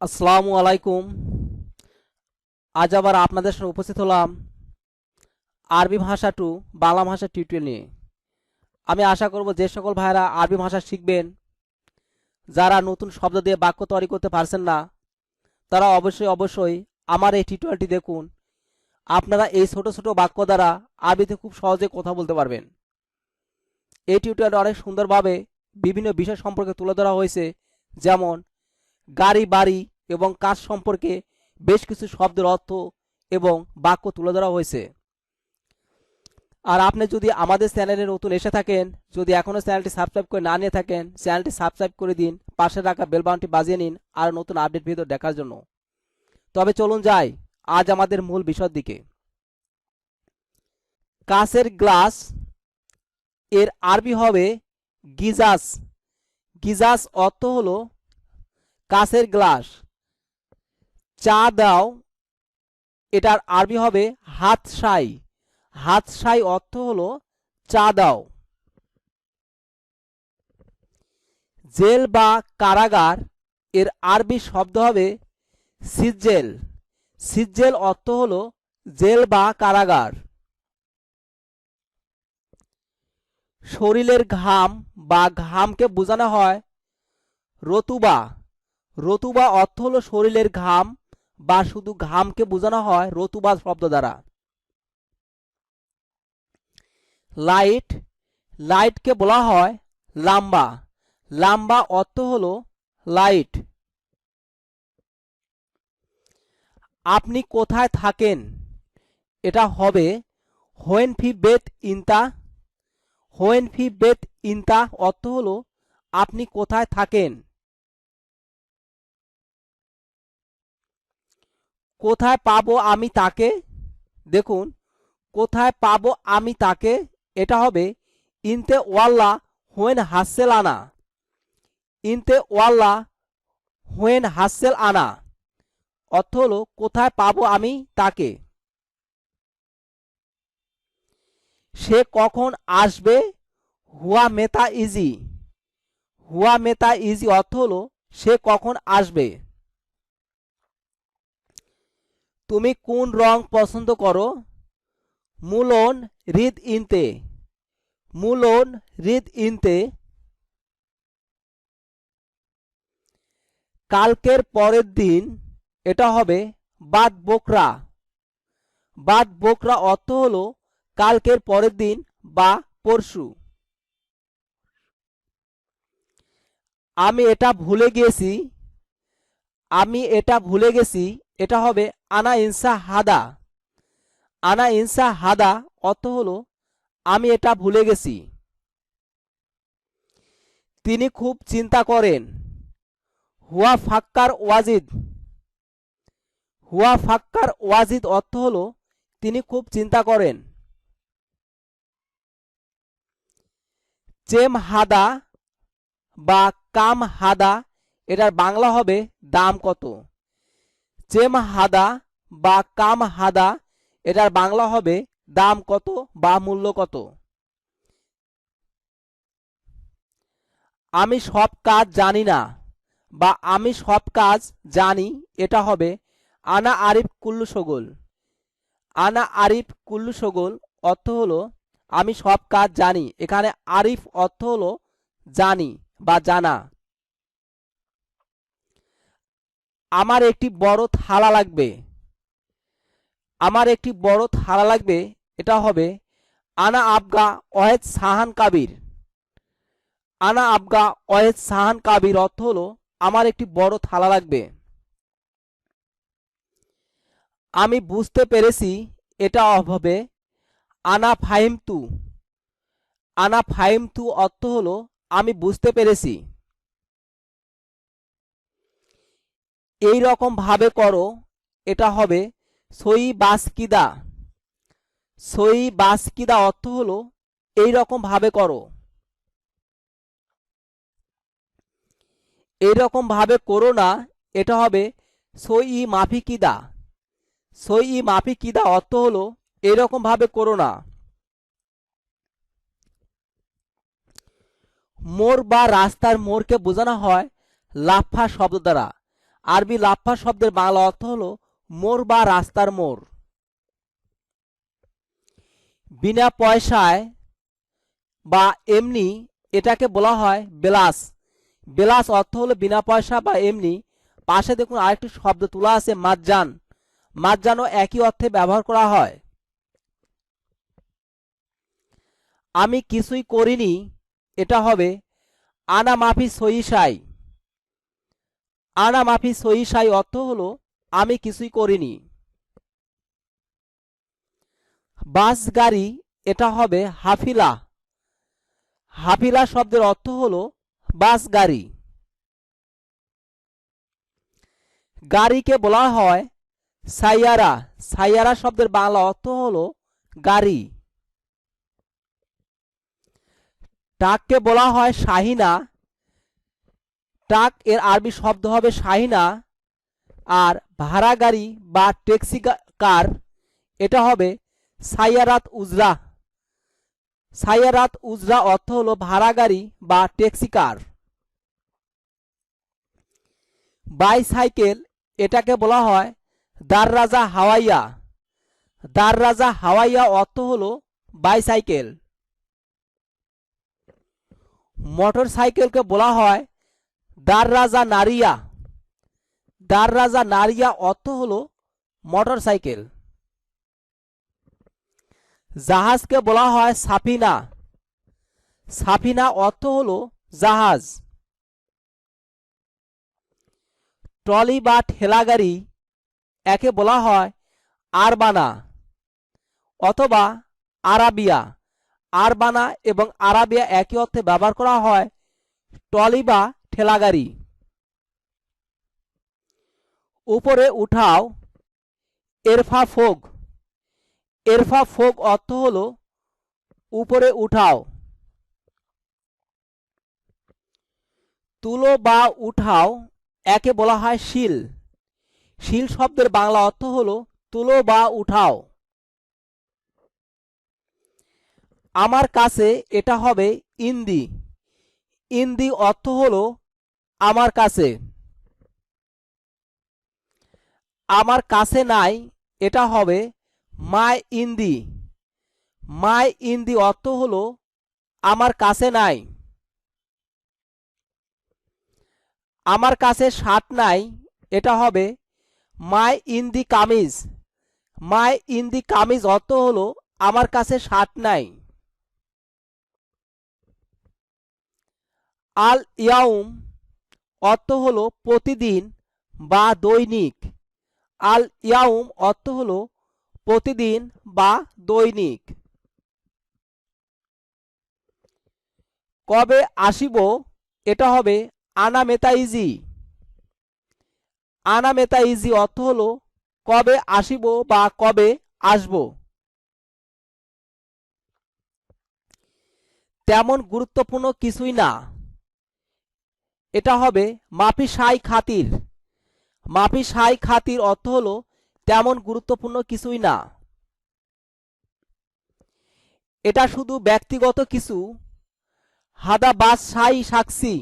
আসসালামু আলাইকুম। আজ আবার আপনাদের সামনে উপস্থিত হলাম আরবি ভাষা টু বাংলা ভাষা টিউটোরিয়াল নিয়ে। আমি আশা করব যে সকল ভাইরা আরবি ভাষা শিখবেন, যারা নতুন শব্দ দিয়ে বাক্য তৈরি করতে পারছেন না, তারা অবশ্যই আমার এই টিউটোরিয়ালটি দেখুন। আপনারা এই ছোট ছোট বাক্য দ্বারা আরবিতে খুব সহজে কথা বলতে পারবেন। এই টিউটোরিয়ালটা অনেক সুন্দরভাবে বিভিন্ন বিষয় সম্পর্কে তুলে ধরা হয়েছে, যেমন গাড়ি, বাড়ি এবং কাজ সম্পর্কে বেশ কিছু শব্দের অর্থ এবং বাক্য তুলে ধরা হয়েছে। আর আপনি যদি আমাদের চ্যানেলে নতুন এসে থাকেন, যদি এখনও চ্যানেলটি সাবস্ক্রাইব করে না নিয়ে থাকেন, চ্যানেলটি সাবস্ক্রাইব করে দিন, পাশে রাখা বেল বাটনটি বাজিয়ে নিন আর নতুন আপডেট ভিডিও দেখার জন্য। তবে চলুন যাই আজ আমাদের মূল বিষয়ের দিকে। কাঁচের গ্লাস এর আরবি হবে গিজাস। গিজাস অর্থ হলো কাঁচের গ্লাস। চা দাও এটার আরবি হবে হাতশাই। হাতশাই অর্থ হলো চা দাও। জেল বা কারাগার এর আরবি শব্দ হবে সিজ্জেল। সিজ্জেল অর্থ হলো জেল বা কারাগার। শরীরের ঘাম বা ঘামকে বোঝানো হয় রতুবা। রতুবা অর্থ হলো শরীরের ঘাম বা শুধু ঘামকে বোঝানো হয় রতুবা শব্দ দ্বারা। লাইট, লাইটকে বলা হয় লাম্বা। লাম্বা অর্থ হলো লাইট। আপনি কোথায় থাকেন এটা হবে হোয়েন ফি বেত ইনতা। হোয়েন ফি বেত ইনতা অর্থ হলো আপনি কোথায় থাকেন। কোথায় পাবো আমি তাকে, দেখুন কোথায় পাবো আমি তাকে এটা হবে ইনতে ওয়াল্লা হোয়েন হাসেল আনা। ইনতে ওয়াল্লা হোয়েন হাসেল আনা অর্থ হলো কোথায় পাবো আমি তাকে। সে কখন আসবে হুয়া মেতা ইজি। হুয়া মেতা ইজি অর্থ হলো সে কখন আসবে। তুমি কোন রং পছন্দ করো মুলন রিদ ইনতে। মুলন রিদ ইনতে। কালকের পরের দিন এটা হবে বাদ বোকরা। বাদ বোকরা অর্থ হলো কালকের পরের দিন বা পরশু। আমি এটা ভুলে গিয়েছি। আমি এটা ভুলে গেছি এটা হবে আনা ইনসা হাদা। আনা ইনসা হাদা অর্থ হলো আমি এটা ভুলে গেছি। তিনি খুব চিন্তা করেন হুয়া ফাক্কার ওয়াজিদ। হুয়া ফাক্কার ওয়াজিদ অর্থ হলো তিনি খুব চিন্তা করেন। চেম হাদা বা কাম হাদা এটার বাংলা হবে দাম কত। চেম হাদা বা কাম হাদা এটার বাংলা হবে দাম কত বা মূল্য কত। আমি সব কাজ জানি না বা আমি সব কাজ জানি এটা হবে আনা আরিফ কুল্লু সগোল। আনা আরিফ কুল্লু সগোল অর্থ হলো আমি সব কাজ জানি। এখানে আরিফ অর্থ হলো জানি বা জানা। আমার একটি বড় থালা লাগবে। আমার একটি বড় থালা লাগবে এটা হবে আনা আবগা ওয়েদ সাহান কাবির। আনা আবগা ওয়েদ সাহান কাবির অর্থ হলো আমার একটি বড় থালা লাগবে। আমি বুঝতে পেরেছি এটা হবে আনা ফাহিমতু। আনা ফাহিমতু অর্থ হলো আমি বুঝতে পেরেছি। এই রকম ভাবে করো এটা হবে সই বাসকিদা। সই বাসকিদা অর্থ হলো এই রকম ভাবে করো। এই রকম ভাবে করো না এটা হবে সই মাফিকিদা। সই মাফিকিদা অর্থ হলো এরকম ভাবে করো না। মোড় বা রাস্তার মোড়কে বোঝানো হয় লাফা শব্দ দ্বারা। আরবি লাফা শব্দের বাংলা অর্থ হলো মোড় বা রাস্তার মোড়। বিনা পয়সায় বা এমনি এটাকে বলা হয় বেলাস। বেলাস অর্থ হলো বিনা পয়সা বা এমনি। পাশে দেখুন আরেকটি শব্দ তোলা আছে মাজ্জান। মাজ্জানও একই অর্থে ব্যবহার করা হয়। আমি কিছুই করিনি এটা হবে আনা মাফি সহিসাই। আনা মাফি সহিসাই অর্থ হলো আমি কিছুই করিনি। বাস গাড়ি এটা হবে হাফিলা। হাফিলা শব্দের অর্থ হলো বাস গাড়ি। গাড়িকে বলা হয় সাইয়ারা। সাইয়ারা শব্দের বাংলা অর্থ হলো গাড়ি। ট্রাককে বলা হয় শাহিনা। ট্রাক এর আরবি শব্দ হবে শাহিনা। আর ভাড়া গাড়ি বা ট্যাক্সি কার এটা হবে সাইয়ারাত উজরা। সাইয়ারাত উজরা অর্থ হলো ভাড়া গাড়ি বা ট্যাক্সি কার। বাইসাইকেল এটাকে বলা হয় দাররাজা হাওয়াইয়া। দাররাজা হাওয়াইয়া অর্থ হলো বাইসাইকেল। মোটর সাইকেলকে বলা হয় দাররাজা নারিয়া। দাররাজা নারিয়া অর্থ হলো মোটর সাইকেল। জাহাজকে বলা হয় সাফিনা। সাফিনা অর্থ হলো জাহাজ। ট্রলি বা ঠেলাগাড়ি একে বলা হয় আরবানা অথবা আরাবিয়া। আরবানা এবং আরাবিয়া একই অর্থে ব্যবহার করা হয় ট্রলি বা ঠেলাগাড়ি। উপরে উঠাও এরফা ফোগ। এরফা ফোগ অর্থ হলো উপরে উঠাও। তুলো বা উঠাও একে বলা হয় শিল। শিল শব্দের বাংলা অর্থ হলো তুলো বা উঠাও। আমার কাছে এটা হবে ইন্দি। ইন্দি অর্থ হলো আমার কাছে। আমার কাছে নাই এটা হবে মাই ইন্দি। মাই ইন্দি অর্থ হলো আমার কাছে নাই। আমার কাছে শার্ট নাই এটা হবে মাই ইন্দি কামিজ। মাই ইন্দি কামিজ অর্থ হলো আমার কাছে শার্ট নাই। আল ইয়াউম অর্থ হলো প্রতিদিন বা দৈনিক। আল ইয়াউম অর্থ হলো প্রতিদিন বা দৈনিক। কবে আসিব এটা হবে আনা মেতাইজি। আনা মেতাইজি অর্থ হলো কবে আসিব বা কবে আসব। তেমন গুরুত্বপূর্ণ কিছুই না এটা হবে মাফি সাই খাতির। মাফি সাই খাতির অর্থ হলো তেমন গুরুত্বপূর্ণ কিছুই না। এটা শুধু ব্যক্তিগত কিছু। হাদা বাস সাই সাক্ষী।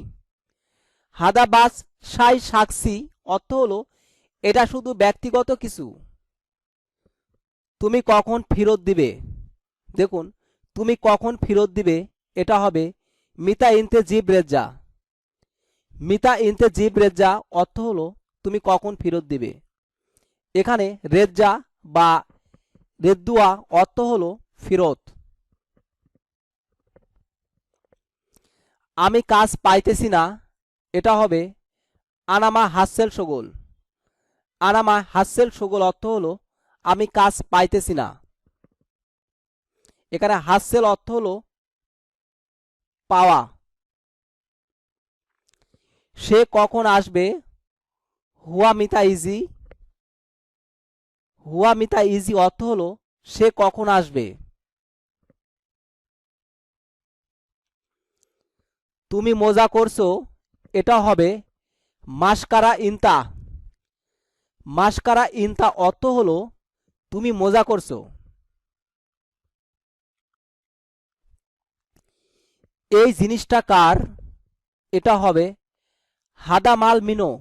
হাদা বাস সাই সাক্ষী অর্থ হলো এটা শুধু ব্যক্তিগত কিছু। তুমি কখন ফেরত দিবে। দেখুন তুমি কখন ফেরত দিবে এটা হবে মিতা ইনতে জিব রেজ্জা। মিতা ইনতে জিব রেজ্জা অর্থ হলো তুমি কখন ফেরত দিবে। এখানে রেজ্জা বা রেদ্দুয়া অর্থ হলো ফেরত। আমি কাজ পাইতেছি না এটা হবে আনামা হাসেল সগোল। আনামা হাসেল সগোল অর্থ হলো আমি কাজ পাইতেছি না। এখানে হাসেল অর্থ হলো পাওয়া। সে কখন আসবে হুয়া মিতা ইজি। হুয়া মিতা ইজি অর্থ হলো সে কখন আসবে। তুমি মজা করছো এটা হবে মাসকারা ইনতা। মাসকারা ইনতা অর্থ হলো তুমি মজা করছো। এই জিনিসটা কার এটা হবে হাদা মাল মিনো।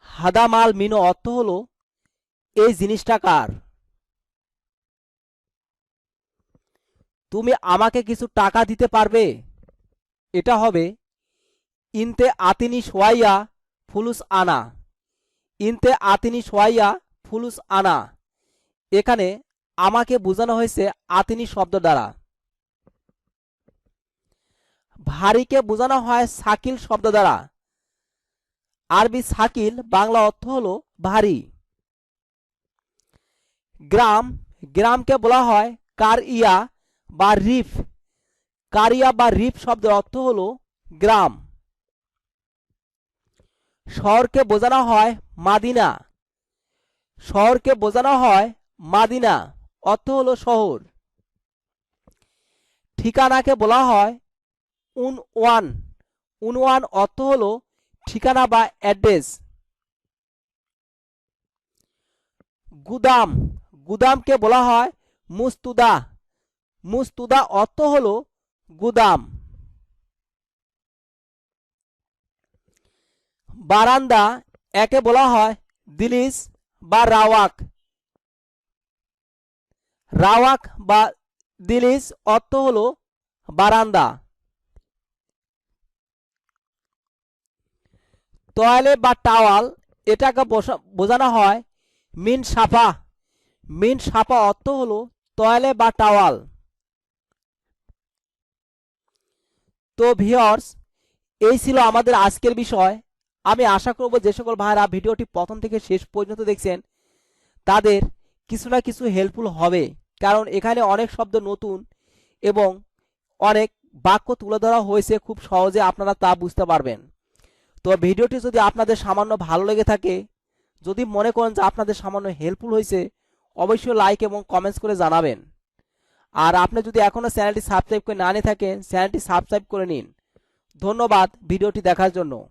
হাদা মাল মিনো অর্থ হলো এই জিনিসটা কার। তুমি আমাকে কিছু টাকা দিতে পারবে, এটা হবে ইনতে আতিনি সোয়াইয়া ফুলুস আনা। ইনতে আতিনি সোয়াইয়া ফুলুস আনা, এখানে আমাকে বোঝানো হয়েছে আতিনি শব্দ দ্বারা। ভারীকে বোঝানো হয় সাকিল শব্দ দ্বারা। আরবি সাকিল বাংলা অর্থ হলো ভারী। গ্রাম, গ্রামকে বলা হয় কারিয়া বা রিফ। কারিয়া বা রিফ শব্দের অর্থ হলো গ্রাম। শহরকে বোঝানো হয় মাদিনা। শহরকে বোঝানো হয় মাদিনা, অর্থ হলো শহর। ঠিকানাকে বলা হয় উনওয়ান। উনওয়ান অর্থ হলো ঠিকানা বা অ্যাড্রেস। গুদাম, গুদামকে বলা হয় মুস্তুদা। মুস্তুদা অর্থ হলো গুদাম। বারান্দা একে বলা হয় দিলিস বা রাওয়াক। রাওয়াক বা দিলিস অর্থ হলো বারান্দা। টয়লেট বা টাওয়াল এটাকে বোঝানো হয় মিন সাফা। মিন সাফা অর্থ হলো টয়লেট বা টাওয়াল। তো ভিউয়ার্স, এই ছিল আমাদের আজকের বিষয়। আমি আশা করব যে সকল ভাইরা ভিডিওটি প্রথম থেকে শেষ পর্যন্ত দেখছেন তাদের কিছু না কিছু হেল্পফুল হবে, কারণ এখানে অনেক শব্দ নতুন এবং অনেক বাক্য তুলে ধরা হয়েছে, খুব সহজে আপনারা তা বুঝতে পারবেন। তো ভিডিওটি যদি আপনাদের সামান্য ভালো লেগে থাকে, যদি মনে করেন যে আপনাদের সামান্য হেল্পফুল হয়েছে, অবশ্যই লাইক এবং কমেন্টস করে জানাবেন। আর আপনি যদি এখনও চ্যানেলটি সাবস্ক্রাইব করে না নিয়ে থাকেন, চ্যানেলটি সাবস্ক্রাইব করে নিন। ধন্যবাদ ভিডিওটি দেখার জন্য।